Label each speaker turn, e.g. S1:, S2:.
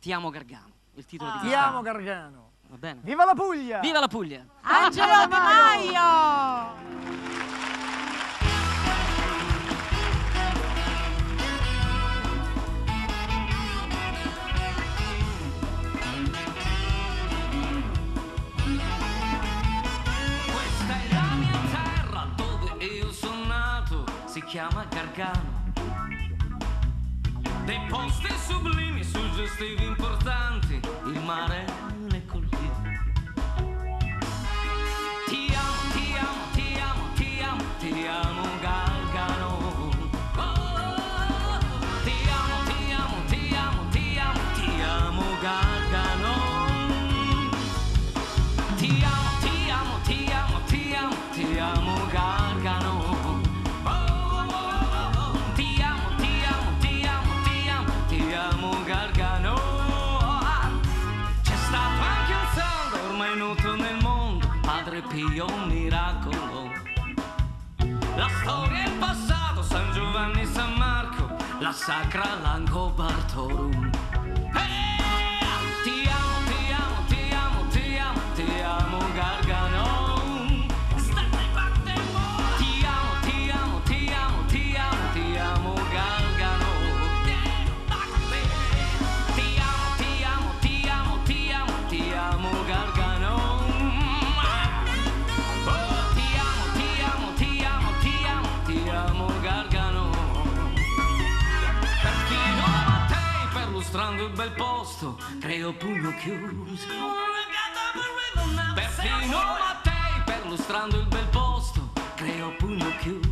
S1: Ti amo Gargano, il titolo di
S2: Ti
S1: quest'anno.
S2: amo Gargano.
S1: Va bene?
S2: Viva la Puglia!
S1: Viva la Puglia!
S3: Angelo Di Maio!
S4: Questa è la mia terra dove io sono nato, si chiama Gargano. Dei posti sublimi, suggestivi importanti, il mare ne coltiva. Ti amo, ti amo, ti amo, ti amo, ti amo Gargano. Oh, ti amo, ti amo, ti amo, ti amo, ti amo Gargano. Ti amo, ti amo, ti amo, ti amo, ti amo Gargano. Ti amo, ti amo, ti amo, ti amo, ti amo Gargano. C'è stato anche un santo ormai noto nel mondo, Padre Pio, un miracolo. La storia è il passato, San Giovanni, San Marco, la Sacra Langobardorum. Ti amo, ti amo, ti amo, ti amo, ti amo Gargano. Ti amo, ti amo, ti amo, ti amo, ti amo Gargano. Ti amo, ti amo, ti amo, ti amo, ti amo Gargano. Oh, ti amo, ti amo, ti amo, ti amo, ti amo Gargano. Perfino Mattei, perlustrando il bel posto, creo pugno chiuso. Perfino Mattei, perlustrando il bel posto, creo pugno chiuso.